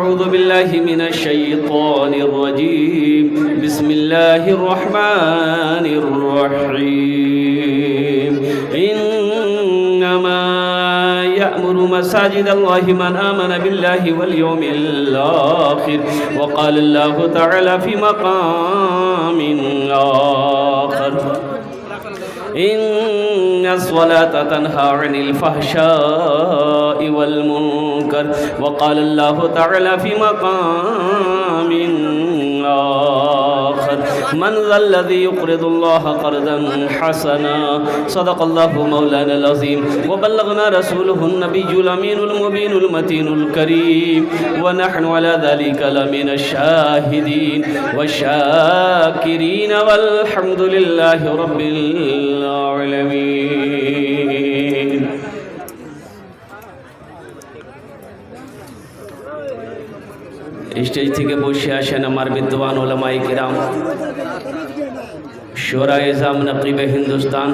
अऊज़ु बिल्लाहि मिनश शैतानिर रजीम बिस्मिल्लाहिर रहमानिर रहीम इन्नमा यअमुरु मसाजिदल्लाहि मन आमन बिल्लाहि वल यौमिल आखिर व क़ाल अल्लाहु तआला फ़ी मक़ामिन आखर इन्नस्सलाता तन्हा अनिल फ़हशाइ वल मुनकर व क़ाल अल्लाहु तआला फ़ी मक़ामिन आखर मन ज़ल्लज़ी युक़रिदुल्लाह क़र्ज़न हसना सदक़ल्लाहु मौलानल अज़ीम व बल्लगना रसूलुहुन नबियुल अमीनुल मुबीनुल मतीनुल करीम व नहनु अला ज़ालिका लमिनश शाहिदीन व शाकिरीन वल्हम्दुलिल्लाहि रब्बिल आलमीन। स्टेज থেকে বসে আসেন আমার বিদ্বান উলামায়ে কিরাম, শোরায়ে ইজাম, নকিবে হিন্দুস্তান।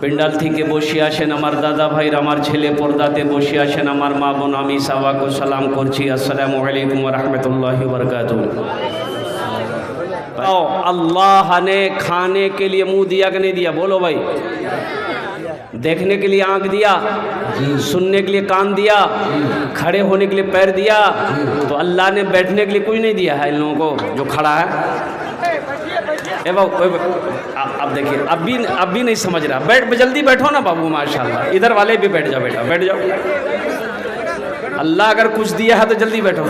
পেন্ডাল থেকে বসে আসেন আমার দাদা ভাইরা, আমার ছেলে পর্দাতে বসে আসেন আমার মা বোন। আমি সবাইকে সালাম করছি, আসসালামু আলাইকুম ওয়া রাহমাতুল্লাহি ওয়া বারাকাতুহু। अल्लाह ने खाने के लिए मुंह दिया कि नहीं दिया? बोलो भाई। देखने के लिए आंख दिया, सुनने के लिए कान दिया, खड़े होने के लिए पैर दिया, तो अल्लाह ने बैठने के लिए कुछ नहीं दिया है इन लोगों को जो खड़ा है। अब देखिए, अब भी नहीं समझ रहा। जल्दी बैठो ना बाबू, माशाल्लाह। इधर वाले भी बैठ जाओ बेटा, बैठ जाओ। अल्लाह अगर कुछ दिया है तो जल्दी बैठो।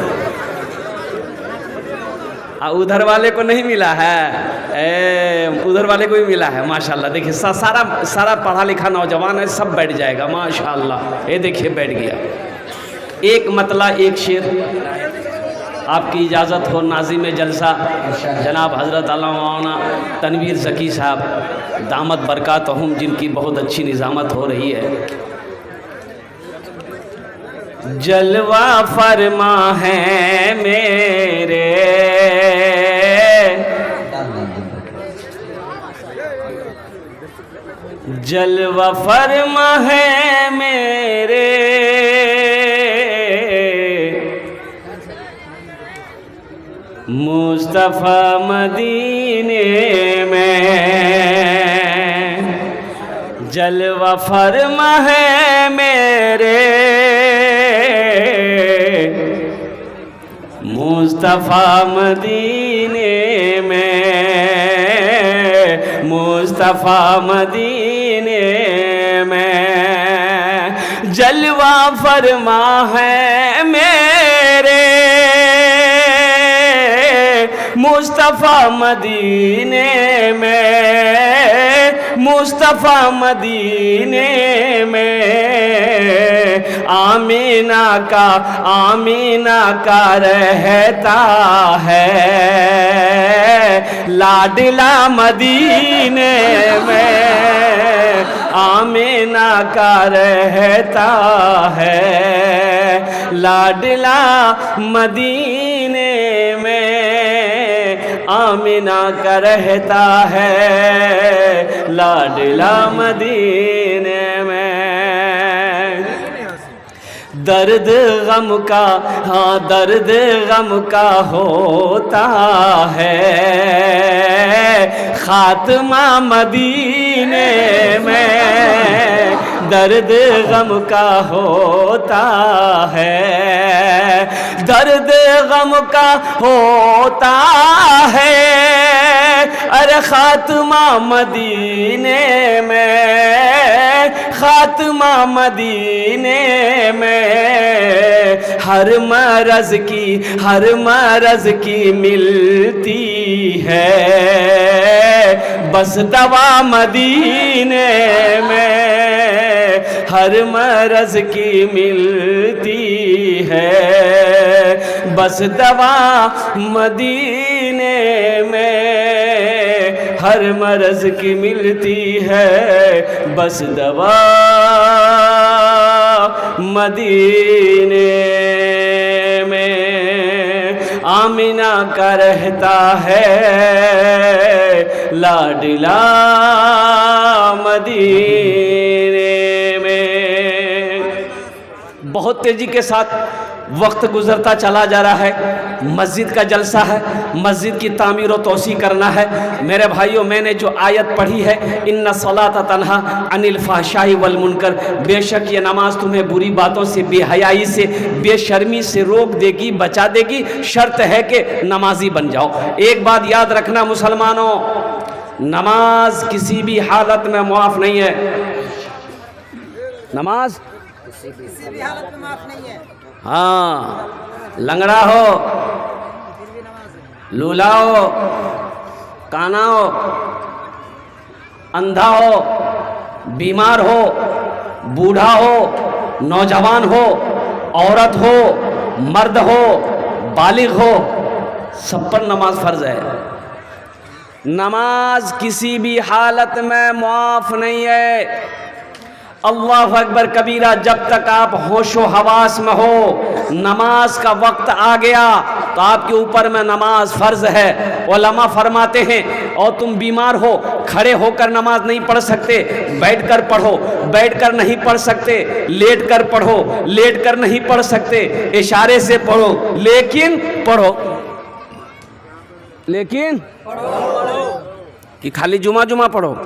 उधर वाले को नहीं मिला है, उधर वाले को भी मिला है माशाल्लाह। देखिए सारा पढ़ा लिखा नौजवान है, सब बैठ जाएगा माशाल्लाह। ये देखिए बैठ गया। एक मतला एक शेर, आपकी इजाज़त हो। नाज़िम जलसा जनाब हज़रत अल्लामा तनवीर ज़की साहब दामत बरकातहुम, जिनकी बहुत अच्छी निज़ामत हो रही है। जलवा फरमा है मेरे, जलवा फरमा है मेरे, मुस्तफ़ा मदीने में। जलवा फरमा है मेरे, मुस्तफ़ा मदीने में, मुस्तफ़ा मदीने में। जलवा फरमा है मेरे, मुस्तफ़ा मदीने में, मुस्तफ़ा मदीने में। आमीना का रहता है लाडला मदीने में। आमीना का रहता है लाडला मदीने में। आमीना का रहता है लाडला मदीने में। दर्द गम का, हाँ दर्द गम का होता है खात्मा मदीने में। दर्द गम का होता है, दर्द गम का होता है, अरे खात्मा मदीने में, खात्मा मदीने में। हर मरज की मिलती है बस दवा मदीने में। हर मरज की मिलती है बस दवा मदीने में। हर मरज की मिलती है बस दवा मदीने में। आमीना का रहता है लाडला मदीने में। बहुत तेजी के साथ वक्त गुजरता चला जा रहा है, मस्जिद का जलसा है, मस्जिद की तामीर व तोसी करना है। मेरे भाइयों, मैंने जो आयत पढ़ी है, इन्ना सलात तन्हा अनिल फाहशाई वल मुनकर, बेशक ये नमाज तुम्हें बुरी बातों से, बेहयाई से, बेशर्मी से रोक देगी, बचा देगी। शर्त है कि नमाजी बन जाओ। एक बात याद रखना मुसलमानों, नमाज किसी भी हालत में मुआफ़ नहीं है। नमाज किसी भी हालत में माफ नहीं है। हाँ, लंगड़ा हो, लूला हो, काना हो, अंधा हो, बीमार हो, बूढ़ा हो, नौजवान हो, औरत हो, मर्द हो, बालिग हो, सब पर नमाज फर्ज है। नमाज किसी भी हालत में मुआफ़ नहीं है। अल्लाह अकबर कबीरा, जब तक आप होशो हवास में हो, नमाज का वक्त आ गया तो आपके ऊपर में नमाज फ़र्ज़ है। उलमा फरमाते हैं, और तुम बीमार हो, खड़े होकर नमाज नहीं पढ़ सकते, बैठकर पढ़ो, बैठकर नहीं पढ़ सकते, लेट कर पढ़ो, लेट कर नहीं पढ़ सकते, इशारे से पढ़ो, लेकिन पढ़ो। लेकिन कि खाली जुमा जुमा पढ़ो?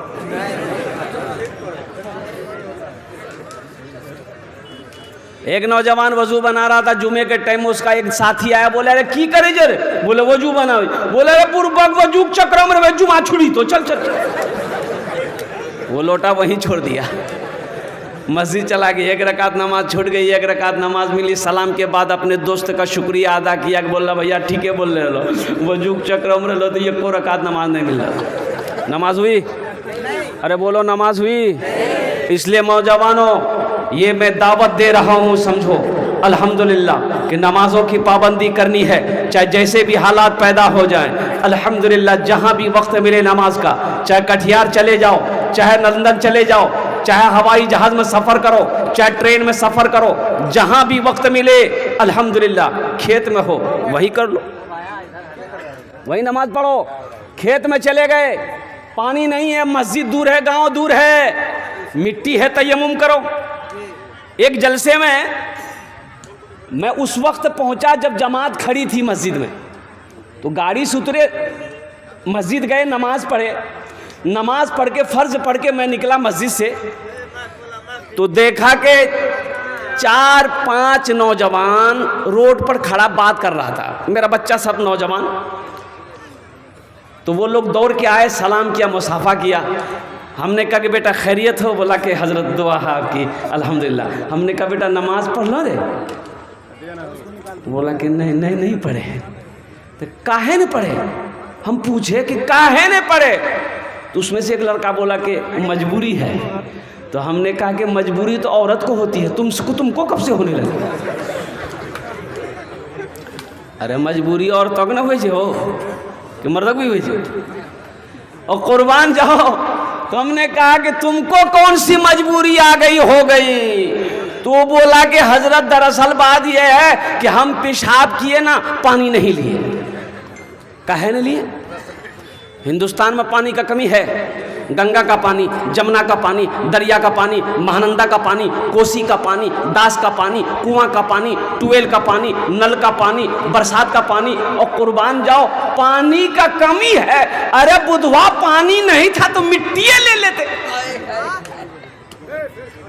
एक नौजवान वजू बना रहा था, जुमे के टाइम उसका एक साथी आया, बोला अरे की करे जर? बोले वजू बना। बोले अरे पूर्वक वजू चक्र में जुमा छुड़ी तो चल चल। वो लोटा वहीं छोड़ दिया, मस्जिद चला गया। एक रकात नमाज छूट गई, एक रकात नमाज मिली। सलाम के बाद अपने दोस्त का शुक्रिया अदा किया, बोल रहा भैया ठीक है बोल रहे लो, वजू चक्र में लो तो ये को रकात नमाज नहीं मिल रहा। नमाज हुई? अरे बोलो नमाज हुई? इसलिए नौजवानों, ये मैं दावत दे रहा हूँ, समझो अल्हम्दुलिल्लाह कि नमाज़ों की पाबंदी करनी है, चाहे जैसे भी हालात पैदा हो जाएं। अल्हम्दुलिल्लाह, जहाँ भी वक्त मिले नमाज का, चाहे कटिहार चले जाओ, चाहे लंदन चले जाओ, चाहे हवाई जहाज़ में सफ़र करो, चाहे ट्रेन में सफ़र करो, जहाँ भी वक्त मिले अल्हम्दुलिल्लाह, खेत में हो वही कर लो, वही नमाज पढ़ो। खेत में चले गए, पानी नहीं है, मस्जिद दूर है, गाँव दूर है, मिट्टी है, तयम्मुम करो। एक जलसे में मैं उस वक्त पहुंचा जब जमात खड़ी थी मस्जिद में, तो गाड़ी से उतरे, मस्जिद गए, नमाज पढ़े, नमाज पढ़ के फ़र्ज पढ़ के मैं निकला मस्जिद से, तो देखा कि 4-5 नौजवान रोड पर खड़ा बात कर रहा था, मेरा बच्चा सब नौजवान। तो वो लोग दौड़ के आए, सलाम किया, मुसाफा किया। हमने कहा कि बेटा खैरियत हो? बोला कि हज़रत दुआ है आपकी, अल्हम्दुलिल्लाह। हमने कहा बेटा नमाज पढ़ लो रे? बोला कि नहीं पढ़े। तो काहे नहीं पढ़े? हम पूछे कि काहे नहीं पढ़े? तो उसमें से एक लड़का बोला कि मजबूरी है। तो हमने कहा कि मजबूरी तो औरत को होती है, तुमको कब से होने लगी? अरे मजबूरी औरतों न हो कि मर्द भी हो, और कुर्बान जाओ। तो हमने कहा कि तुमको कौन सी मजबूरी आ गई हो गई? तो बोला कि हजरत दरअसल बात यह है कि हम पेशाब किए ना, पानी नहीं लिए। काहे नहीं लिए? हिंदुस्तान में पानी का कमी है। गंगा का पानी, जमुना का पानी, दरिया का पानी, महानंदा का पानी, कोसी का पानी, दास का पानी, कुआं का पानी, ट्यूबवेल का पानी, नल का पानी, बरसात का पानी, और कुर्बान जाओ पानी का कमी है। अरे बुधवा पानी नहीं था तो मिट्टी ले लेते,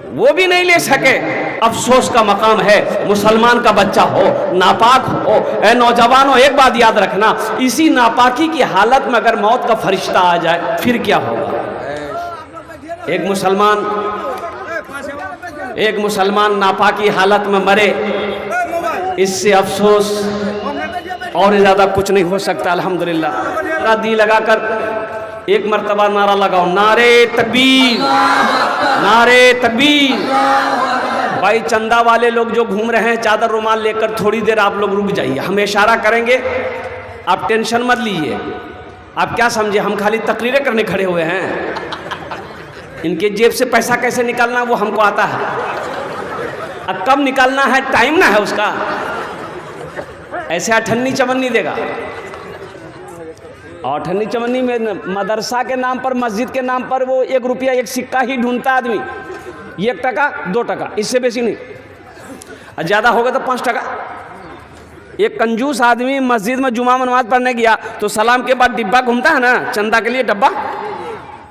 वो भी नहीं ले सके। अफसोस का मकाम है, मुसलमान का बच्चा हो, नापाक हो। ए नौजवानों, एक बात याद रखना, इसी नापाकी की हालत में अगर मौत का फरिश्ता आ जाए फिर क्या होगा? एक मुसलमान नापाकी हालत में मरे, इससे अफसोस और ज़्यादा कुछ नहीं हो सकता। अल्हम्दुलिल्लाह, दी लगाकर एक मर्तबा नारा लगाओ, नारे तकबीर, नारे तकबीर। भाई चंदा वाले लोग जो घूम रहे हैं चादर रुमाल लेकर, थोड़ी देर आप लोग रुक जाइए, हम इशारा करेंगे, आप टेंशन मत लीजिए। आप क्या समझे हम खाली तकरीरें करने खड़े हुए हैं? इनके जेब से पैसा कैसे निकालना वो हमको आता है, अब कब निकालना है टाइम ना है उसका, ऐसे अठन्नी चवन्नी देगा। और अठन्नी चवन्नी में मदरसा के नाम पर, मस्जिद के नाम पर वो 1 रुपया 1 सिक्का ही ढूंढता आदमी, 1 टका 2 टका, इससे बेसी नहीं, और ज़्यादा होगा तो 5 टका। एक कंजूस आदमी मस्जिद में जुमा में नमाज पढ़ने गया तो सलाम के बाद डिब्बा घूमता है ना, चंदा के लिए डब्बा।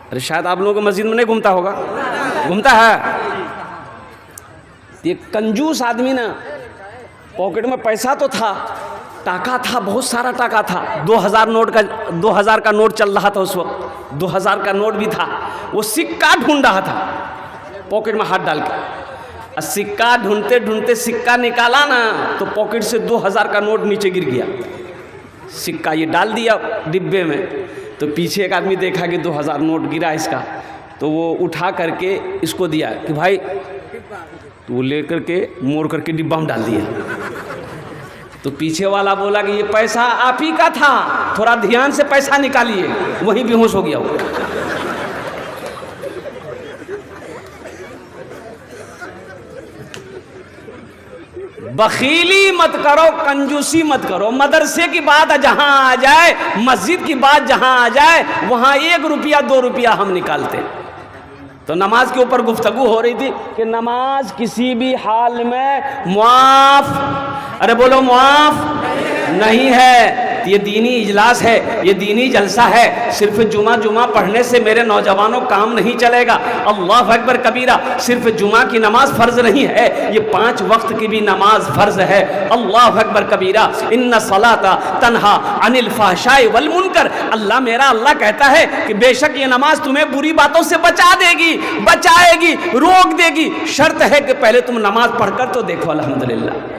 अरे शायद आप लोगों को मस्जिद में नहीं घूमता होगा, घूमता है। ये कंजूस आदमी ना, पॉकेट में पैसा तो था, टाका था, बहुत सारा टाका था। 2000 का नोट चल रहा था उस वक्त, 2000 का नोट भी था। वो सिक्का ढूंढ रहा था, पॉकेट में हाथ डाल के। सिक्का ढूंढते ढूंढते सिक्का निकाला ना तो पॉकेट से 2000 का नोट नीचे गिर गया। सिक्का ये डाल दिया डिब्बे में, तो पीछे एक आदमी देखा कि 2000 नोट गिरा इसका, तो वो उठा करके इसको दिया कि भाई, तो वो लेकर के मोड़ करके डिब्बा में डाल दिया। तो पीछे वाला बोला कि ये पैसा आप ही का था, थोड़ा ध्यान से पैसा निकालिए। वहीं बेहोश हो गया वो। बखीली मत करो, कंजूसी मत करो। मदरसे की बात जहां आ जाए, मस्जिद की बात जहां आ जाए, वहां 1 रुपया 2 रुपया हम निकालते। तो नमाज के ऊपर गुफ्तगू हो रही थी कि नमाज किसी भी हाल में मुआफ, अरे बोलो मुआफ नहीं है। ये दीनी इजलास है, ये दीनी जलसा है। सिर्फ जुमा पढ़ने से मेरे नौजवानों काम नहीं चलेगा। अल्लाह अकबर कबीरा। सिर्फ जुमा की नमाज फ़र्ज नहीं है, ये 5 वक्त की भी नमाज फ़र्ज है। अल्लाह अकबर कबीरा। इन्ना सलाता तन्हा अनिल फहशाई वल मुनकर। अल्लाह मेरा अल्लाह कहता है कि बेशक ये नमाज तुम्हें बुरी बातों से बचा देगी, बचाएगी, रोक देगी। शर्त है कि पहले तुम नमाज पढ़कर तो देखो। अल्हम्दुलिल्लाह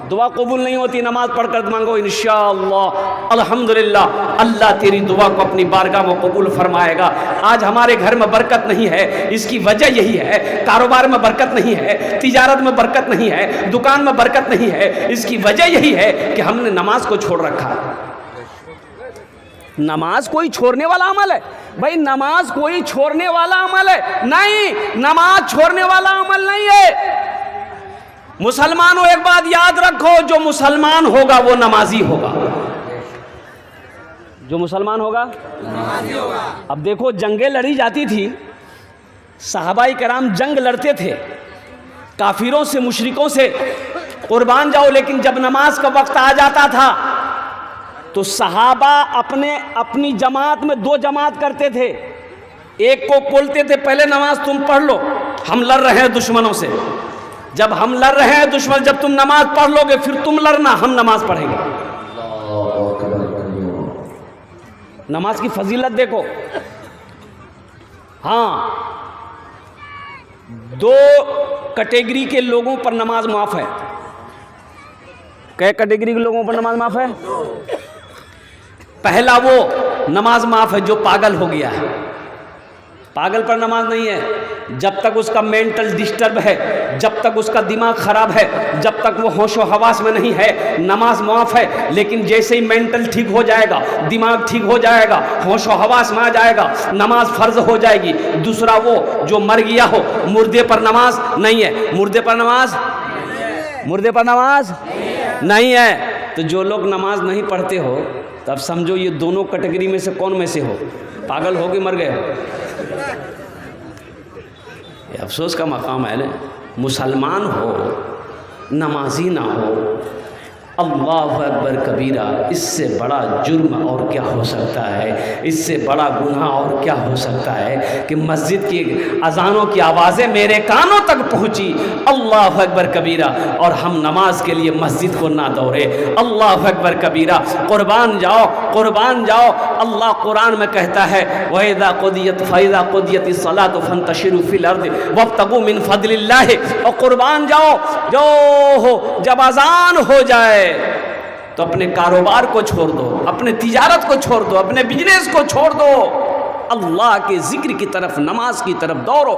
दुआ कबूल नहीं होती, नमाज पढ़कर मांगो, इंशाअल्लाह अल्हम्दुलिल्लाह अल्लाह तेरी दुआ को अपनी बारगाह में कबूल फरमाएगा। आज हमारे घर में बरकत नहीं है, इसकी वजह यही है। कारोबार में बरकत नहीं है, तिजारत में बरकत नहीं है, दुकान में बरकत नहीं है, इसकी वजह यही है कि हमने नमाज को छोड़ रखा। नमाज कोई छोड़ने वाला अमल है भाई? नमाज कोई छोड़ने वाला अमल है? नहीं, नमाज छोड़ने वाला अमल नहीं है। मुसलमानों एक बात याद रखो, जो मुसलमान होगा वो नमाजी होगा। जो मुसलमान होगा नमाजी होगा। अब देखो, जंगें लड़ी जाती थी, सहाबाई कराम जंग लड़ते थे काफिरों से, मुशरिकों से, कुर्बान जाओ। लेकिन जब नमाज का वक्त आ जाता था तो सहाबा अपनी जमात में 2 जमात करते थे। एक को बोलते थे पहले नमाज तुम पढ़ लो, हम लड़ रहे हैं दुश्मनों से। जब हम लड़ रहे हैं दुश्मन, जब तुम नमाज पढ़ लोगे फिर तुम लड़ना, हम नमाज पढ़ेंगे। नमाज की फजीलत देखो। हाँ, 2 कैटेगरी के लोगों पर नमाज माफ है। कै कैटेगरी के लोगों पर नमाज माफ है? पहला वो नमाज माफ है जो पागल हो गया है। पागल पर नमाज नहीं है। जब तक उसका मेंटल डिस्टर्ब है, जब तक उसका दिमाग खराब है, जब तक वो होशो हवास में नहीं है, नमाज मुआफ है। लेकिन जैसे ही मेंटल ठीक हो जाएगा, दिमाग ठीक हो जाएगा, होशो हवास में आ जाएगा, नमाज फर्ज हो जाएगी। दूसरा वो जो मर गया हो, मुर्दे पर नमाज नहीं है। मुर्दे पर नमाज, मुर्दे पर नमाज नहीं है। तो जो लोग नमाज नहीं पढ़ते हो, तब समझो ये दोनों कैटेगरी में से कौन में से हो? पागल हो कि मर गए हो? ये अफसोस का मकाम है ना। मुसलमान हो, नमाजी ना हो, अल्लाह अकबर कबीरा। इससे बड़ा जुर्म और क्या हो सकता है? इससे बड़ा गुनाह और क्या हो सकता है कि मस्जिद की अजानों की आवाज़ें मेरे कानों तक पहुँची, अल्लाह अकबर कबीरा, और हम नमाज के लिए मस्जिद को ना दौड़े। अल्लाह अकबर कबीरा। कुर्बान जाओ, कुर्बान जाओ। अल्लाह कुरान में कहता है, वइज़ा क़ुदियत फ़इज़ा क़ुदियतिस सलातु फ़ंतशिरू फ़िल अर्दि वब्तगू मिन फ़ज़लिल्लाह। और कुर्बान जाओ, जो हो जब अजान हो जाए तो अपने कारोबार को छोड़ दो, अपने तिजारत को छोड़ दो, अपने बिजनेस को छोड़ दो, अल्लाह के जिक्र की तरफ, नमाज की तरफ दौड़ो।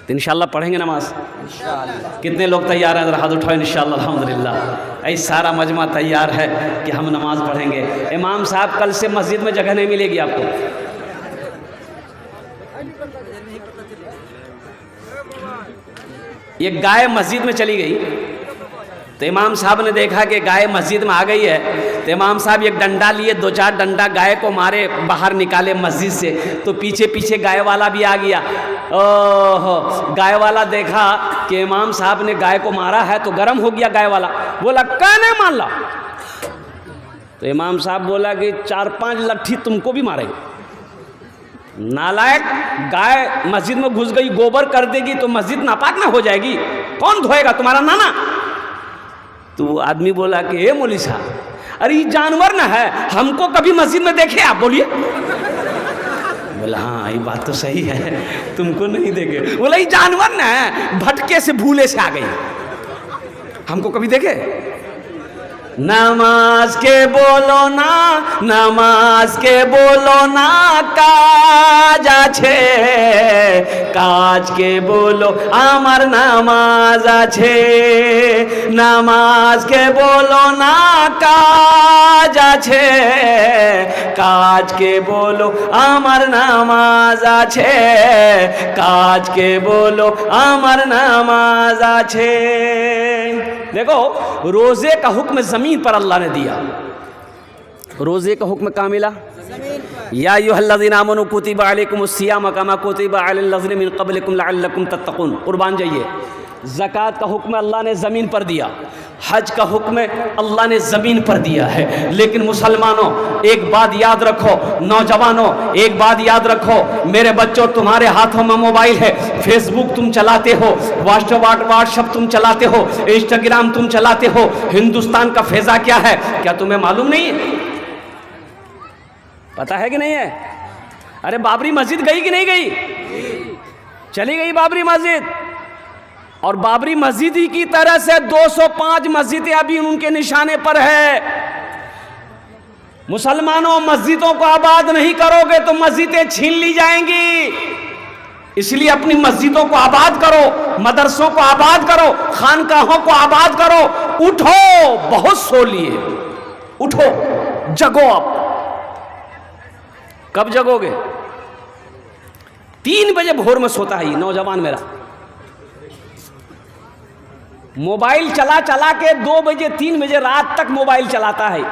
तो इंशाअल्लाह पढ़ेंगे नमाज। कितने लोग तैयार हैं? जरा हाथ उठाओ। इंशाअल्लाह अल्हम्दुलिल्लाह ऐसा सारा मजमा तैयार है कि हम नमाज पढ़ेंगे। इमाम साहब, कल से मस्जिद में जगह नहीं मिलेगी आपको। एक गाय मस्जिद में चली गई, तो इमाम साहब ने देखा कि गाय मस्जिद में आ गई है, तो इमाम साहब एक डंडा लिए, 2-4 डंडा गाय को मारे, बाहर निकाले मस्जिद से। तो पीछे पीछे गाय वाला भी आ गया। ओहो, गाय वाला देखा कि इमाम साहब ने गाय को मारा है तो गर्म हो गया गाय वाला, बोला कहने मान ला। तो इमाम साहब बोला कि 4-5 लट्ठी तुमको भी मारेंगे। नालायक, गाय मस्जिद में घुस गई, गोबर कर देगी तो मस्जिद नापाक ना हो जाएगी, कौन धोएगा, तुम्हारा नाना। तो आदमी बोला कि हे मौलवी साहब, अरे ये जानवर ना है, हमको कभी मस्जिद में देखे आप, बोलिए। बोला हाँ ये बात तो सही है, तुमको नहीं देखे। बोला ये जानवर ना है, भटके से भूले से आ गई, हमको कभी देखे। नमाज के बोलो ना, नमाज के बोलो ना, काज आछे, काज के बोलो आमार नामाज आछे। नमाज के बोलो ना, काज आछे, काज के बोलो आमार नामाज आछे, काज के बोलो आमार नामाज आछे। देखो, रोजे का हुक्म जमीन पर अल्लाह ने दिया। रोजे का हुक्म कहाँ मिला? या अय्युहल्लज़ीना आमनू कुतिबा अलैकुमुस सियाम कमा कुतिबा अलल लज़ीना मिन क़ब्लिकुम लअल्लकुम तत्तक़ून। कुर्बान जाइए। ज़कात का हुक्म अल्लाह ने ज़मीन पर दिया, हज का हुक्म अल्लाह ने ज़मीन पर दिया है। लेकिन मुसलमानों एक बात याद रखो, नौजवानों एक बात याद रखो, मेरे बच्चों तुम्हारे हाथों में मोबाइल है, फेसबुक तुम चलाते हो, व्हाट्सएप तुम चलाते हो, इंस्टाग्राम तुम चलाते हो। हिंदुस्तान का फेजा क्या है, क्या तुम्हें मालूम नहीं है? पता है कि नहीं है? अरे बाबरी मस्जिद गई कि नहीं गई? चली गई बाबरी मस्जिद। और बाबरी मस्जिद ही की तरह से 205 मस्जिदें अभी उनके निशाने पर है। मुसलमानों, मस्जिदों को आबाद नहीं करोगे तो मस्जिदें छीन ली जाएंगी। इसलिए अपनी मस्जिदों को आबाद करो, मदरसों को आबाद करो, खानकाहों को आबाद करो। उठो, बहुत सो लिए, उठो, जगो। अब कब जगोगे? 3 बजे भोर में सोता है ये नौजवान मेरा, मोबाइल चला चला के 2 बजे 3 बजे रात तक मोबाइल चलाता है।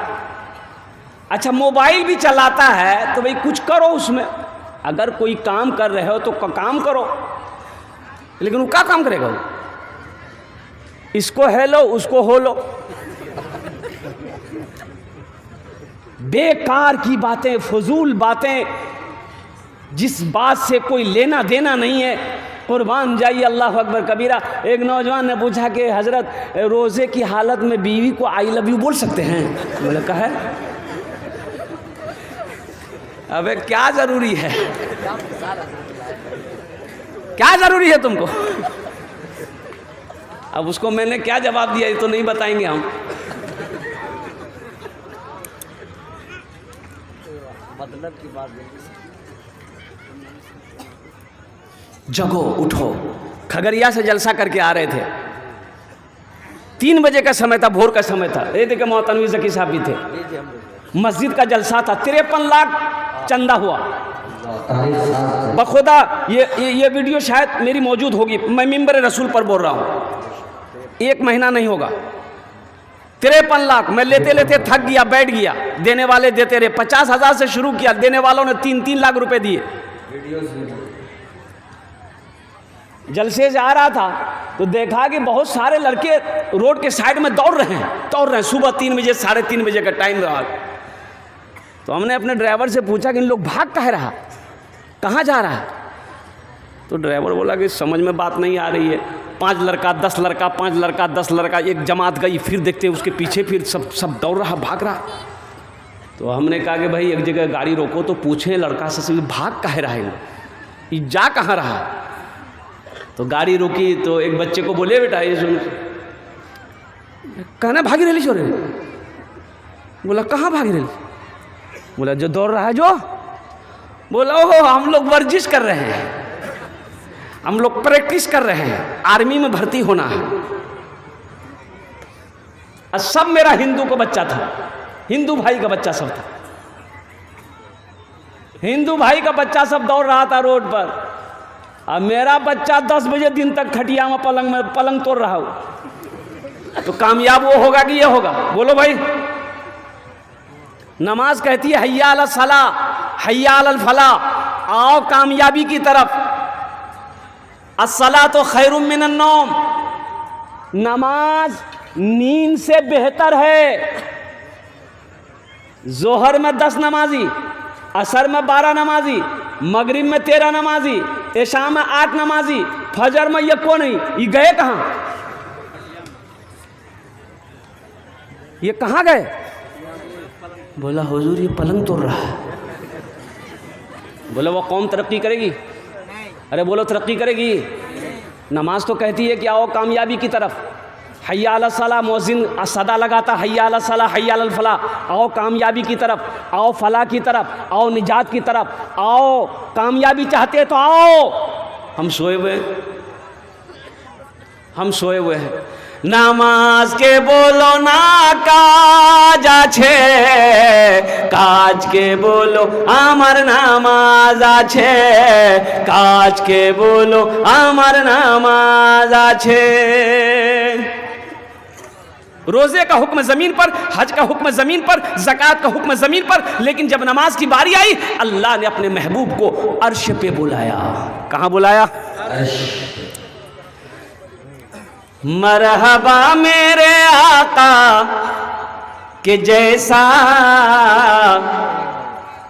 अच्छा, मोबाइल भी चलाता है तो भाई कुछ करो उसमें। अगर कोई काम कर रहे हो तो काम करो, लेकिन वो क्या काम करेगा? वो इसको हेलो उसको होलो, बेकार की बातें, फजूल बातें, जिस बात से कोई लेना देना नहीं है। कुर्बान जाइए, अल्लाह अकबर कबीरा। एक नौजवान ने पूछा कि हजरत रोज़े की हालत में बीवी को आई लव यू बोल सकते हैं? बोले कहा है। अबे क्या ज़रूरी है, क्या ज़रूरी है तुमको? अब उसको मैंने क्या जवाब दिया ये तो नहीं बताएंगे हम। मतलब की बात जगो, उठो। खगड़िया से जलसा करके आ रहे थे, 3 बजे का समय था, भोर का समय था। ये देखे मोहतनवी ज़की साहब भी थे। मस्जिद का जलसा था, 53 लाख चंदा हुआ। बखुदा ये वीडियो शायद मेरी मौजूद होगी, मैं मिंबर रसूल पर बोल रहा हूँ। 1 महीना नहीं होगा, 53 लाख। मैं लेते लेते थक गया, बैठ गया। देने वाले देते रहे, 50,000 से शुरू किया, देने वालों ने 3-3 लाख रुपए दिए। जलसे से आ रहा था तो देखा कि बहुत सारे लड़के रोड के साइड में दौड़ रहे हैं। सुबह 3 बजे 3:30 बजे का टाइम रहा। तो हमने अपने ड्राइवर से पूछा कि इन लोग भाग कह रहा, कहाँ जा रहा है? तो ड्राइवर बोला कि समझ में बात नहीं आ रही है। 5 लड़का 10 लड़का, 5 लड़का 10 लड़का, एक जमात गई, फिर देखते उसके पीछे फिर सब दौड़ रहा, भाग रहा। तो हमने कहा कि भाई एक जगह गाड़ी रोको तो पूछें लड़का से भाग कह रहा है, ये जा कहाँ रहा? तो गाड़ी रुकी तो एक बच्चे को बोले बेटा ये सुन, कहना भागी रही छोरे। बोला कहाँ भागी रही? बोला जो दौड़ रहा है जो। बोला ओहो हम लोग वर्जिश कर रहे हैं, हम लोग प्रैक्टिस कर रहे हैं, आर्मी में भर्ती होना है। और सब मेरा हिंदू का बच्चा था, हिंदू भाई का बच्चा सब था, हिंदू भाई का बच्चा सब दौड़ रहा था रोड पर। अब मेरा बच्चा 10 बजे दिन तक खटिया में पलंग तोड़ रहा हो। तो कामयाब वो होगा कि ये होगा? बोलो भाई। नमाज कहती है हय्या अला सला हय्या अल फला, आओ कामयाबी की तरफ। अस्सला तो खैरुम मिनन नौम, नमाज नींद से बेहतर है। जोहर में 10 नमाजी, असर में 12 नमाजी, मगरिब में 13 नमाजी, इशा में 8 नमाजी, फजर में ये कौन नहीं, ये गए कहाँ? ये कहाँ गए? बोला हुजूर ये पलंग तोड़ रहा है। बोले वो कौम तरक्की करेगी? अरे बोलो तरक्की करेगी? नमाज तो कहती है कि आओ कामयाबी की तरफ। हय्या अला सला, मौज़िन सदा लगाता हय्या अला सला हय्या अल फला, आओ कामयाबी की तरफ, आओ फला की तरफ, आओ निजात की तरफ, आओ कामयाबी चाहते तो आओ। हम सोए हुए हैं, हम सोए हुए हैं। नामाज के बोलो ना काज आछे, काज के बोलो आमार नामाज आछे, काज के बोलो आमार नामाज आछे। रोजे का हुक्म जमीन पर, हज का हुक्म जमीन पर, ज़कात का हुक्म जमीन पर, लेकिन जब नमाज की बारी आई अल्लाह ने अपने महबूब को अर्श पे बुलाया। कहाँ बुलाया? मरहबा मेरे आका के जैसा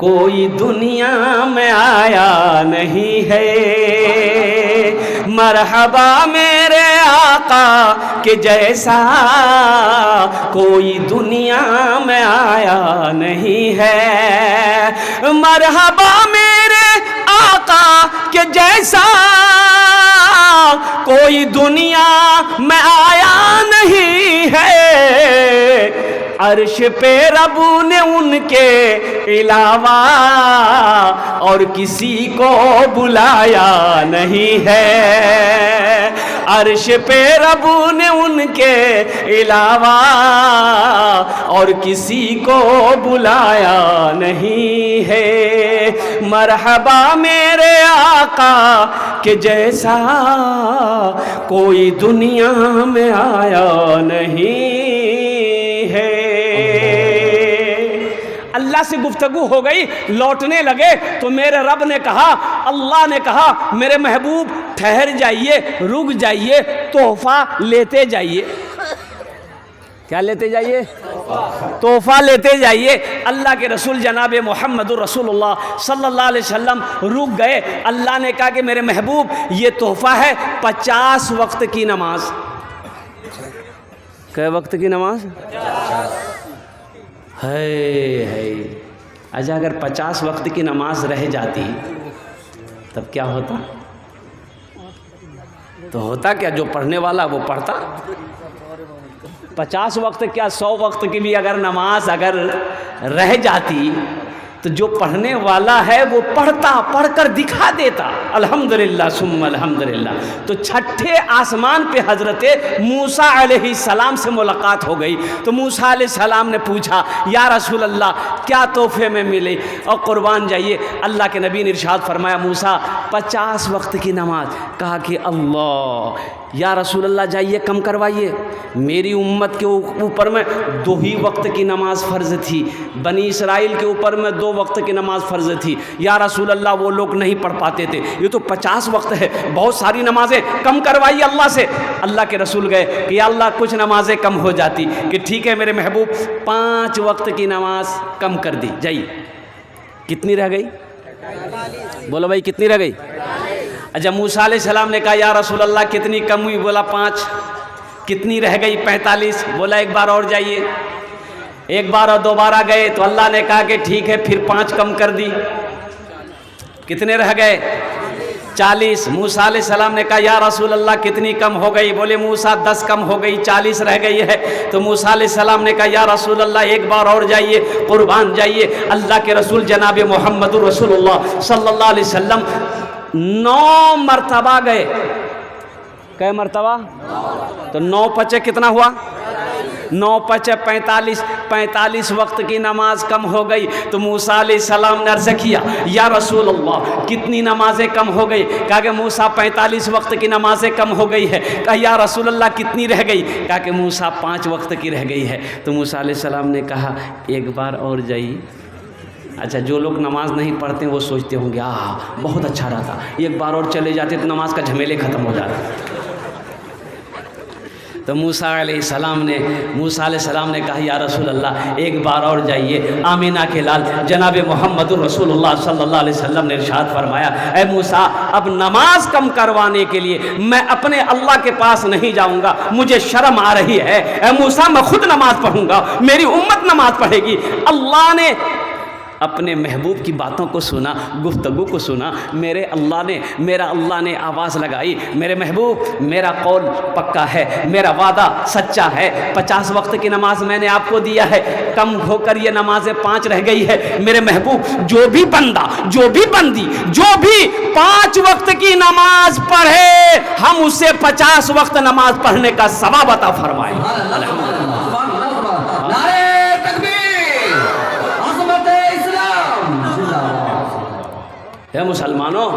कोई दुनिया में आया नहीं है। मरहबा मेरे आका के जैसा कोई दुनिया में आया नहीं है। मरहबा मेरे आका के जैसा कोई दुनिया में आया नहीं है। अर्श पे रबू ने उनके अलावा और किसी को बुलाया नहीं है। अर्श पे रबू ने उनके अलावा और किसी को बुलाया नहीं है। मरहबा मेरे आका के जैसा कोई दुनिया में आया नहीं है। अल्लाह से गुफ्तगू हो गई, लौटने लगे तो मेरे रब ने कहा, अल्लाह ने कहा मेरे महबूब ठहर जाइए, रुक जाइए, तोहफा लेते जाइए। क्या लेते जाइए? तोहफा लेते जाइए। अल्लाह के रसूल जनाब मोहम्मदुर रसूलुल्लाह सल्लल्लाहु अलैहि वसल्लम रुक गए। अल्लाह ने कहा कि मेरे महबूब ये तोहफा है 50 वक्त की नमाज। कै वक्त की नमाज? है। अच्छा अगर 50 वक्त की नमाज रह जाती तब क्या होता? तो होता क्या, जो पढ़ने वाला वो पढ़ता। 50 वक्त क्या 100 वक्त की भी अगर नमाज अगर रह जाती तो जो पढ़ने वाला है वो पढ़ता, पढ़कर दिखा देता। अल्हम्दुलिल्लाह सुम्मा अल्हम्दुलिल्लाह। तो छठे आसमान पे हजरते मूसा अलैहिस्सलाम से मुलाकात हो गई। तो मूसा अलैहिस्सलाम ने पूछा या रसूल अल्लाह क्या तोहफे में मिले? और कुर्बान जाइए, अल्लाह के नबी ने इरशाद फरमाया मूसा 50 वक्त की नमाज। कहा कि अल्लाह या रसूल अल्लाह जाइए कम करवाइए, मेरी उम्मत के ऊपर में 2 ही वक्त की नमाज फ़र्ज़ थी, बनी इसराइल के ऊपर में 2 वक्त की नमाज फ़र्ज़ थी। या रसूल अल्लाह वो लोग नहीं पढ़ पाते थे, ये तो 50 वक्त है, बहुत सारी नमाजें, कम करवाइए अल्लाह से। अल्लाह के रसूल गए कि या अल्लाह कुछ नमाजें कम हो जाती, कि ठीक है मेरे महबूब 5 वक्त की नमाज कम कर दी जाइए। कितनी रह गई? बोलो भाई कितनी रह गई? अच्छा मूसा अलैहिस्सलाम ने कहा या रसूल अल्लाह कितनी कम हुई? बोला 5। कितनी रह गई? 45। बोला एक बार और जाइए। एक बार और दोबारा गए तो अल्लाह ने कहा कि ठीक है फिर 5 कम कर दी। कितने रह गए? 40। मूसा अलैहिस्सलाम ने कहा या रसूल अल्लाह कितनी कम हो गई? बोले मूसा 10 कम हो गई, 40 रह गई है। तो मूसा अलैहिस्सलाम ने कहा या रसूल अल्लाह एक बार और जाइए, कुर्बान जाइए। अल्लाह के रसूल जनाब मोहम्मदुर रसूलुल्लाह सल्लल्लाहु अलैहि वसल्लम 9 मरतबा गए। कै मरतबा? तो 9 × 5 कितना हुआ? 9 × 5 = 45 वक्त की नमाज कम हो गई। तो मूसा अलैहिस्सलाम ने अर्ज़ किया, या रसूल अल्लाह कितनी नमाज़ें कम हो गई? कहा कि मूसा 45 वक्त की नमाज़ें कम हो गई है। कहा या रसूल अल्लाह कितनी रह गई? कहा कि मूसा 5 वक्त की रह गई है। तो मूसा अलैहिस्सलाम ने कहा एक बार और जाइए। अच्छा, जो लोग नमाज नहीं पढ़ते वो सोचते होंगे बहुत अच्छा रहता, एक बार और चले जाते तो नमाज का झमेले ख़त्म हो जाते। तो मूसा अलैहिस्सलाम ने कहा या रसूल अल्लाह एक बार और जाइए। आमीना के लाल जनाब मोहम्मद रसूलुल्लाह सल्लल्लाहु अलैहि वसल्लम ने इरशाद फरमाया, ए मूसा अब नमाज कम करवाने के लिए मैं अपने अल्लाह के पास नहीं जाऊंगा, मुझे शर्म आ रही है। ए मूसा मैं खुद नमाज पढ़ूंगा, मेरी उम्मत नमाज पढ़ेगी। अल्लाह ने अपने महबूब की बातों को सुना, गुफ्तगू को सुना। मेरा अल्लाह ने आवाज़ लगाई, मेरे महबूब मेरा कौल पक्का है, मेरा वादा सच्चा है। 50 वक्त की नमाज मैंने आपको दिया है, कम होकर ये नमाजें 5 रह गई है। मेरे महबूब जो भी बंदा, जो भी बंदी, जो भी 5 वक्त की नमाज पढ़े, हम उसे 50 वक्त नमाज पढ़ने का सवाब अता फरमाएं। मुसलमानों,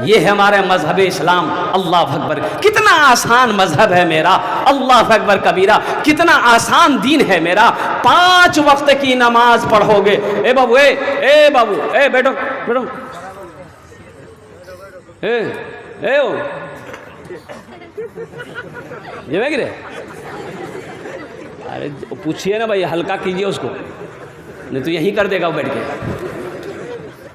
ये है हमारे मजहब इस्लाम। अल्लाह अकबर, कितना आसान मजहब है मेरा। अल्लाह अकबर कबीरा, कितना आसान दीन है मेरा। 5 वक्त की नमाज पढ़ोगे। ए बाबू, ए बाबू, ए बैठो बैठो, ए ओ ये गिरे। अरे पूछिए ना भाई, हल्का कीजिए उसको, नहीं तो यहीं कर देगा वो बैठ के।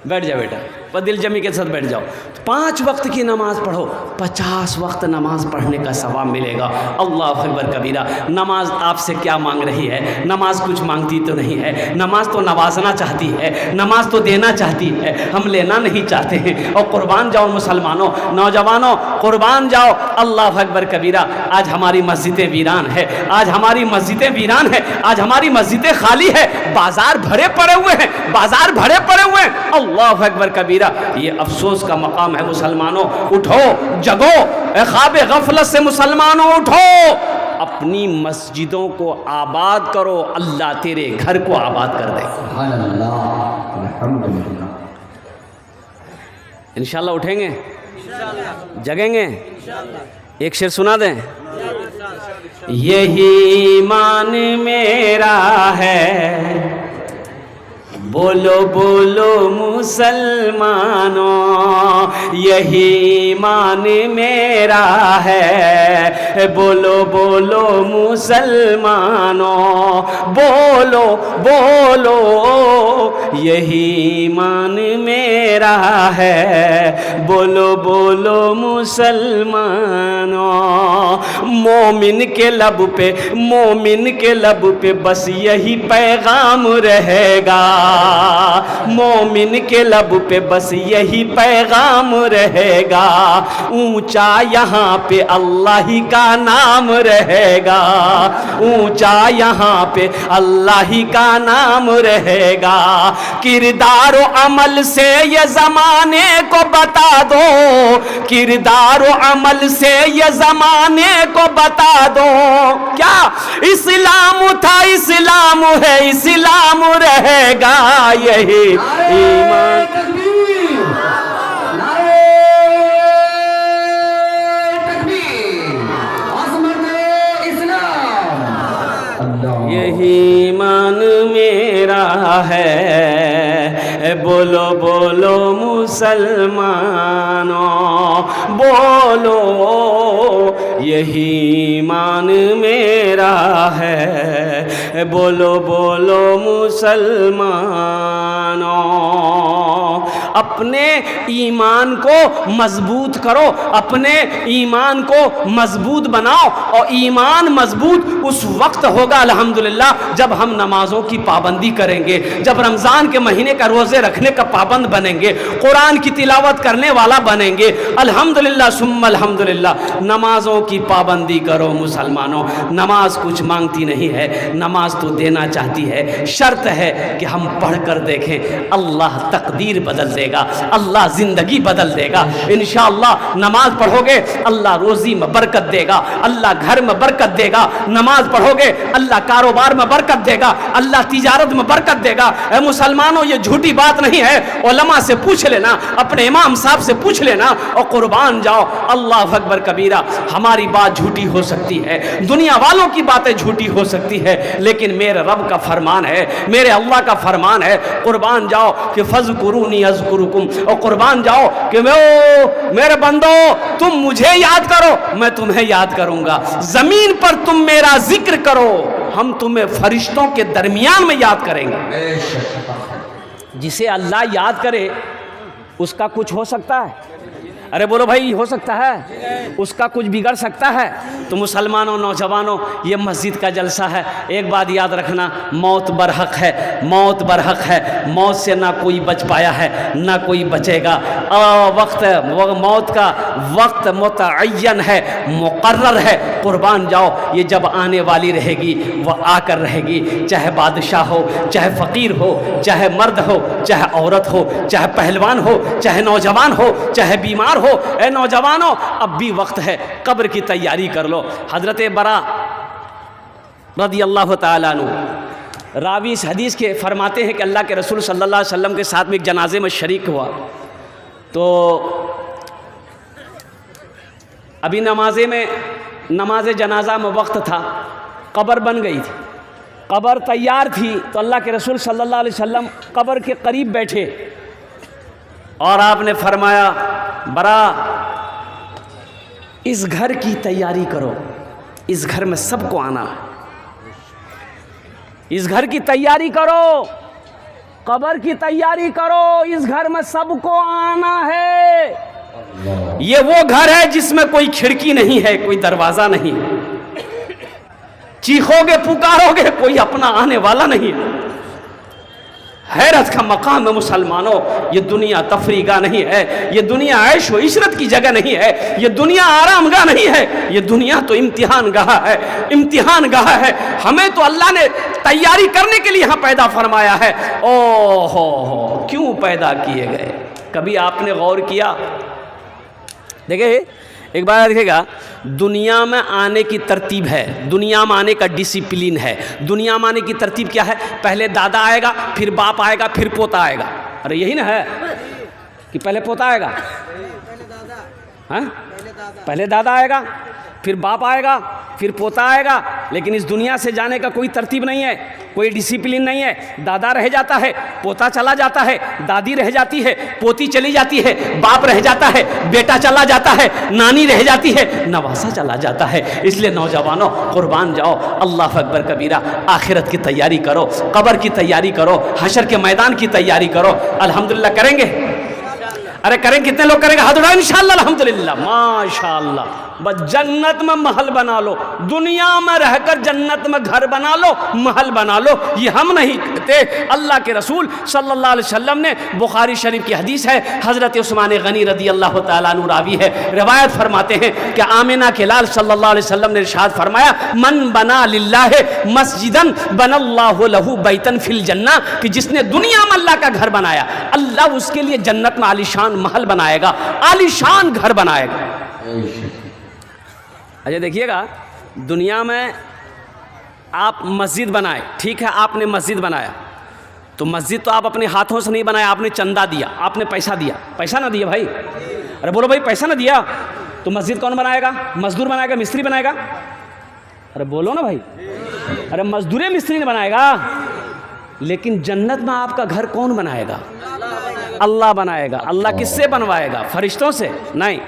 बैठ जाओ बेटा, पर दिल जमी के साथ बैठ जाओ। 5 वक्त की नमाज पढ़ो, 50 वक्त नमाज पढ़ने का सवाब मिलेगा। अल्लाह अकबर कबीरा। नमाज आपसे क्या मांग रही है? नमाज कुछ मांगती तो नहीं है। नमाज तो नवाजना चाहती है, नमाज तो देना चाहती है, हम लेना नहीं चाहते हैं। और कुर्बान जाओ मुसलमानों, नौजवानों कुर्बान जाओ। अल्लाह अकबर कबीरा। आज हमारी मस्जिदें वीरान है, आज हमारी मस्जिदें वीरान है, आज हमारी मस्जिदें खाली है, बाजार भरे पड़े हुए हैं, बाजार भरे पड़े हुए हैं। अल्लाह अकबर कबीरा। ये अफसोस का मकाम है मुसलमानों। उठो, जगो, ख्वाब गफलत से मुसलमानों उठो, अपनी मस्जिदों को आबाद करो, अल्लाह तेरे घर को आबाद कर दे। इंशाल्लाह उठेंगे, जगेंगे। एक शेर सुना दें। यही ईमान मेरा है, बोलो बोलो मुसलमानों, यही ईमान मेरा है, बोलो बोलो मुसलमानों, बोलो बोलो यही ईमान मेरा है, बोलो बोलो मुसलमानों। मोमिन के लब पे, मोमिन के लब पे बस यही पैगाम रहेगा, मोमिन के लब पे बस यही पैगाम रहेगा। ऊंचा यहाँ पे अल्लाह ही का नाम रहेगा, ऊंचा यहाँ पे अल्लाह ही का नाम रहेगा। किरदार व अमल से ये जमाने को बता दो, किरदार व अमल से ये जमाने को बता दो। क्या इस्लाम था, इस्लाम है, इस्लाम रहेगा, यही ईमान। यही ईमान मेरा है, बोलो बोलो मुसलमानों, बोलो यही ईमान मेरा है, बोलो बोलो मुसलमानों। अपने ईमान को मजबूत करो, अपने ईमान को मजबूत बनाओ। और ईमान मजबूत उस वक्त होगा अल्हम्दुलिल्लाह जब हम नमाजों की पाबंदी करेंगे, जब रमज़ान के महीने का रोज़े रखने का पाबंद बनेंगे, कुरान की तिलावत करने वाला बनेंगे। अल्हम्दुलिल्लाह सुम्मा अल्हम्दुलिल्लाह। नमाजों की पाबंदी करो मुसलमानों। नमाज कुछ मांगती नहीं है, नमाज तो देना चाहती है। शर्त है कि हम पढ़ कर देखें, अल्लाह तकदीर बदल देगा, अल्लाह ज़िंदगी बदल देगा इंशाअल्लाह। नमाज पढ़ोगे अल्लाह रोज़ी में बरकत देगा, अल्लाह घर में बरकत देगा। नमाज पढ़ोगे अल्लाह कारोबार में बरकत देगा, अल्लाह तिजारत में बरकत देगा। ऐ मुसलमानों, ये झूठी बात नहीं है। उलमा से पूछ लेना, अपने इमाम साहब से पूछ लेना और कुर्बान जाओ। अल्लाह अकबर कबीरा। हमारी बात झूठी हो सकती है, दुनिया वालों की बातें झूठी हो सकती है, लेकिन मेरे रब का फरमान है, मेरे अल्लाह का फरमान है, कुर्बान जाओ कि फज़कुरूनी अज़कुरुकुम। और कुर्बान जाओ कि मेरे बंदो तुम मुझे याद करो, मैं तुम्हें याद करूंगा। जमीन पर तुम मेरा जिक्र करो, हम तुम्हें फरिश्तों के दरमियान में याद करेंगे। जिसे अल्लाह याद करे उसका कुछ हो सकता है? अरे बोलो भाई, हो सकता है? उसका कुछ बिगड़ सकता है? तो मुसलमानों, नौजवानों, ये मस्जिद का जलसा है। एक बात याद रखना, मौत बरहक है, मौत बरहक है। मौत से ना कोई बच पाया है, ना कोई बचेगा। मौत का वक्त मुतअय्यन है, मुकर्रर है। कुर्बान जाओ, ये जब आने वाली रहेगी वह आकर रहेगी। चाहे बादशाह हो, चाहे फ़कीर हो, चाहे मर्द हो, चाहे औरत हो, चाहे पहलवान हो, चाहे नौजवान हो, चाहे बीमार हो। ए नौजवानों, अब भी वक्त है, कब्र की तैयारी कर लो। हज़रत बरा रज़ी अल्लाह ताला अन्हु रावी इस हदीस के फरमाते हैं कि अल्लाह के रसूल सल्लल्लाहु अलैहि वसल्लम के साथ में एक जनाजे में शरीक हुआ। तो अभी नमाज जनाजा में वक्त था, कब्र बन गई थी, कब्र तैयार थी। तो अल्लाह के रसूल सल्लल्लाहु अलैहि वसल्लम कब्र के करीब बैठे और आपने फरमाया, बरा इस घर की तैयारी करो, इस घर में सबको आना है, इस घर की तैयारी करो, कब्र की तैयारी करो, इस घर में सबको आना है। ये वो घर है जिसमें कोई खिड़की नहीं है, कोई दरवाजा नहीं, चीखोगे पुकारोगे कोई अपना आने वाला नहीं है। हैरत का मकाम है मुसलमानों। ये दुनिया तफरीगा नहीं है, ये दुनिया ऐश व इशरत की जगह नहीं है, ये दुनिया आरामगाह नहीं है, ये दुनिया तो इम्तिहान गाह है, इम्तिहान गाह है। हमें तो अल्लाह ने तैयारी करने के लिए यहाँ पैदा फरमाया है। ओ हो, क्यों पैदा किए गए? कभी आपने गौर किया? देखिए, एक बार देखिएगा, दुनिया में आने की तरतीब है, दुनिया में आने का डिसिप्लिन है। दुनिया में आने की तरतीब क्या है? पहले दादा आएगा, फिर बाप आएगा, फिर पोता आएगा। अरे यही ना है कि पहले पोता आएगा, हाँ? पहले दादा आएगा, फिर बाप आएगा, फिर पोता आएगा। लेकिन इस दुनिया से जाने का कोई तरतीब नहीं है, कोई डिसिप्लिन नहीं है। दादा रह जाता है, पोता चला जाता है, दादी रह जाती है, पोती चली जाती है, बाप रह जाता है, बेटा चला जाता है, नानी रह जाती है, नवासा चला जाता है। इसलिए नौजवानों, कुर्बान जाओ, अल्लाह अकबर कबीरा। आखिरत की तैयारी करो, कब्र की तैयारी करो, हशर के मैदान की तैयारी करो। अल्हम्दुलिल्लाह करेंगे? अरे करें? कितने लोग करेंगे? हाथ उठाओ। इंशाअल्लाह, अल्हम्दुलिल्लाह, माशाअल्लाह। बस जन्नत में महल बना लो, दुनिया में रहकर जन्नत में घर बना लो, महल बना लो। ये हम नहीं कहते, अल्लाह के रसूल सल्लल्लाहु अलैहि वसल्लम ने, बुखारी शरीफ की हदीस है, हज़रत उस्मान गनी रज़ी अल्लाह ताला अन्हु रावी है, रिवायत फरमाते हैं कि आमिना के लाल सल्लल्लाहु अलैहि वसल्लम ने इरशाद फरमाया, मन बना लिल्लाहि मस्जिदन बनल्लाहु लहू बैतन फिल जन्ना, कि जिसने दुनिया में अल्लाह का घर बनाया, अल्लाह उसके लिए जन्नत में आलीशान महल बनाएगा, आलीशान घर बनाएगा। अच्छा देखिएगा, दुनिया में आप मस्जिद बनाए, ठीक है, आपने मस्जिद बनाया, तो मस्जिद तो आप अपने हाथों से नहीं बनाया, आपने चंदा दिया, आपने पैसा दिया। पैसा ना दिया भाई? अरे बोलो भाई, पैसा ना दिया तो मस्जिद कौन बनाएगा? मजदूर बनाएगा, मिस्त्री बनाएगा? अरे बोलो ना भाई। अरे मजदूर मिस्त्री ने बनाएगा। लेकिन जन्नत में आपका घर कौन बनाएगा? अल्लाह बनाएगा। अल्लाह किससे बनवाएगा? फरिश्तों से? नहीं।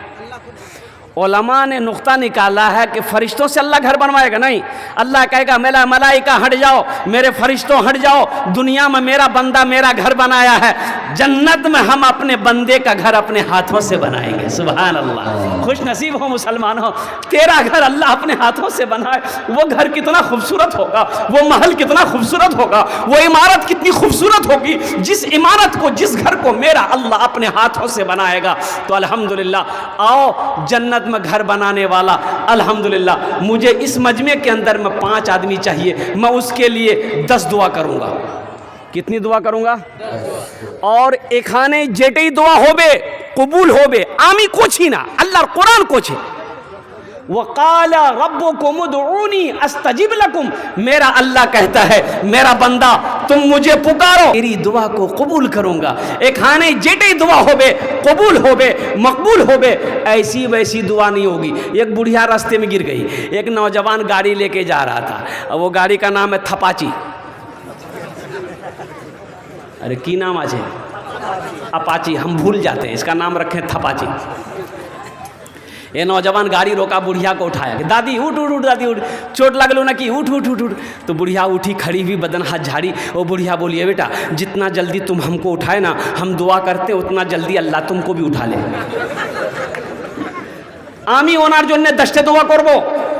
उलमा ने नुक्ता निकाला है कि फरिश्तों से अल्लाह घर बनवाएगा? नहीं। अल्लाह कहेगा, मेरा मलाइका हट जाओ, मेरे फरिश्तों हट जाओ, दुनिया में मेरा बंदा मेरा घर बनाया है, जन्नत में हम अपने बंदे का घर अपने हाथों से बनाएंगे। सुभान अल्लाह। खुश नसीब हो मुसलमानों, तेरा घर अल्लाह अपने हाथों से बनाए। वो घर कितना खूबसूरत होगा, वो महल कितना खूबसूरत होगा, वो इमारत कितनी खूबसूरत होगी, जिस इमारत को, जिस घर को मेरा अल्लाह अपने हाथों से बनाएगा। तो अल्हम्दुलिल्लाह, आओ जन्नत जन्नत में घर बनाने वाला। अल्हम्दुलिल्लाह मुझे इस मजमे के अंदर में 5 आदमी चाहिए, मैं उसके लिए 10 दुआ करूँगा। कितनी दुआ करूँगा? और एखाने जेटे दुआ होबे कबूल होबे, आमी कुछ ही ना, अल्लाह कुरान कुछ है, वक़ाला रब्बुकुम उदऊनी अस्तजिब लकुम, मेरा अल्लाह कहता है मेरा बंदा तुम मुझे पुकारो, मेरी दुआ को कबूल करूंगा। एक खाने जेटे दुआ होबे कबूल होबे मकबूल होबे, ऐसी वैसी दुआ नहीं होगी। एक बुढ़िया रास्ते में गिर गई, एक नौजवान गाड़ी लेके जा रहा था, और वो गाड़ी का नाम है थपाची। अरे की नाम आज है? अपाची, हम भूल जाते हैं, इसका नाम रखें थपाची। ये नौजवान गाड़ी रोका, बुढ़िया को उठाया कि दादी उठ उठ उठ, दादी उठ, चोट लगलो ना कि उठ उठ उठ उठ। तो बुढ़िया उठी, खड़ी हुई, बदन हाथ झाड़ी। वो बुढ़िया बोलिए बेटा जितना जल्दी तुम हमको उठाए ना, हम दुआ करते उतना जल्दी अल्लाह तुमको भी उठा ले। आमी ओनार जो ने दस्ते दुआ करबो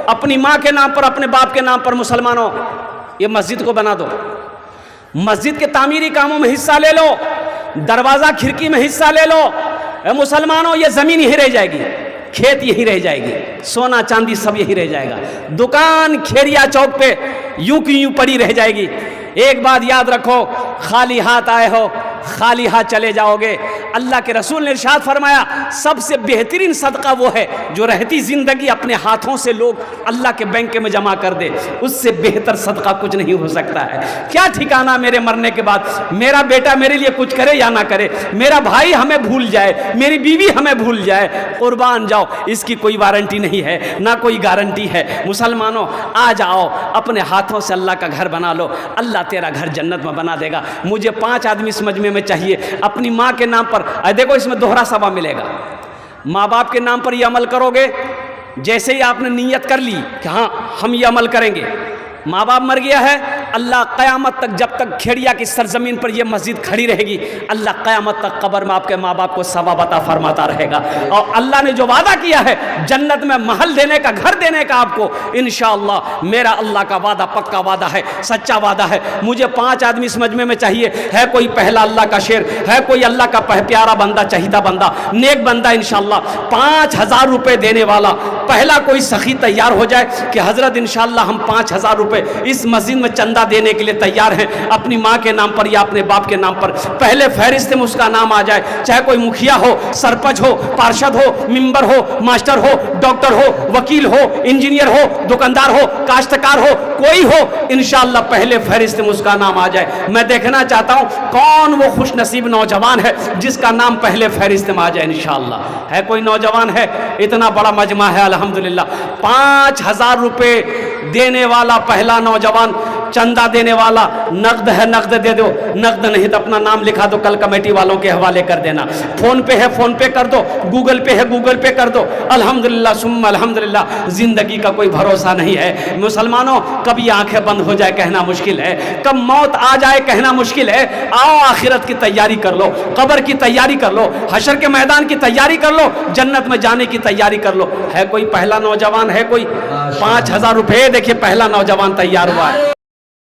अपनी माँ के नाम पर, अपने बाप के नाम पर। मुसलमानों ये मस्जिद को बना दो, मस्जिद के तामीरी कामों में हिस्सा ले लो, दरवाज़ा खिड़की में हिस्सा ले लो। मुसलमानों ये ज़मीन यही रह जाएगी, खेत यही रह जाएगी, सोना चांदी सब यही रह जाएगा, दुकान खेरिया चौक पे यूं की यूं पड़ी रह जाएगी। एक बात याद रखो, खाली हाथ आए हो खाली हाथ चले जाओगे। अल्लाह के रसूल ने इरशाद फरमाया सबसे बेहतरीन सदका वो है जो रहती ज़िंदगी अपने हाथों से लोग अल्लाह के बैंक में जमा कर दे, उससे बेहतर सदका कुछ नहीं हो सकता है। क्या ठिकाना मेरे मरने के बाद, मेरा बेटा मेरे लिए कुछ करे या ना करे, मेरा भाई हमें भूल जाए, मेरी बीवी हमें भूल जाए, कुर्बान जाओ, इसकी कोई वारंटी नहीं है ना कोई गारंटी है। मुसलमानों आ जाओ, अपने हाथों से अल्लाह का घर बना लो, अल्लाह तेरा घर जन्नत में बना देगा। मुझे 5 आदमी समझ में चाहिए। अपनी माँ के नाम पर, देखो इसमें दोहरा सवाब मिलेगा। माँ बाप के नाम पर ये अमल करोगे, जैसे ही आपने नीयत कर ली कि हाँ हम ये अमल करेंगे, माँ बाप मर गया है, अल्लाह क़यामत तक जब तक खेड़िया की सरजमीन पर यह मस्जिद खड़ी रहेगी, अल्लाह क़यामत तक कब्र में आपके माँ बाप को सवाब अता फरमाता रहेगा। और अल्लाह ने जो वादा किया है जन्नत में महल देने का, घर देने का आपको, इंशाअल्लाह मेरा अल्लाह का वादा पक्का वादा है, सच्चा वादा है। मुझे 5 आदमी समझ में चाहिए। है कोई पहला अल्लाह का शेर, है कोई अल्लाह का प्यारा बंदा, चाहिदा बंदा, नेक बंदा, इंशाअल्लाह 5000 रुपये देने वाला पहला कोई सखी तैयार हो जाए कि हजरत इंशाअल्लाह हम 5000 रुपये इस मस्जिद में चंदा देने के लिए तैयार हैं, अपनी माँ के नाम पर या अपने बाप के नाम पर। पहले फहरिस्त में उसका नाम आ जाए, चाहे कोई मुखिया हो, सरपंच हो, पार्षद हो, मेंबर हो, मास्टर हो, डॉक्टर हो, वकील हो, इंजीनियर हो, दुकानदार हो, काश्तकार हो, कोई हो, इंशाअल्लाह पहले फहरिस्त में उसका नाम आ जाए। मैं देखना चाहता हूँ कौन वो खुश नसीब नौजवान है जिसका नाम पहले फहरिस्त में आ जाए इंशाअल्लाह। है कोई नौजवान? है? इतना बड़ा मजमा है अल्हम्दुलिल्लाह। 5000 रुपये देने वाला पहला नौजवान, चंदा देने वाला, नकद है नकद दे दो, नकद नहीं तो अपना नाम लिखा दो, कल कमेटी वालों के हवाले कर देना। फोन पे है फोन पे कर दो, गूगल पे है गूगल पे कर दो। अल्हम्दुलिल्लाह सुम्मा अल्हम्दुलिल्लाह। जिंदगी का कोई भरोसा नहीं है मुसलमानों, कभी आंखें बंद हो जाए कहना मुश्किल है, कब मौत आ जाए कहना मुश्किल है। आओ आखिरत की तैयारी कर लो, कब्र की तैयारी कर लो, हशर के मैदान की तैयारी कर लो, जन्नत में जाने की तैयारी कर लो। है कोई पहला नौजवान? है कोई? 5000 रुपये देखिए पहला नौजवान तैयार हुआ है।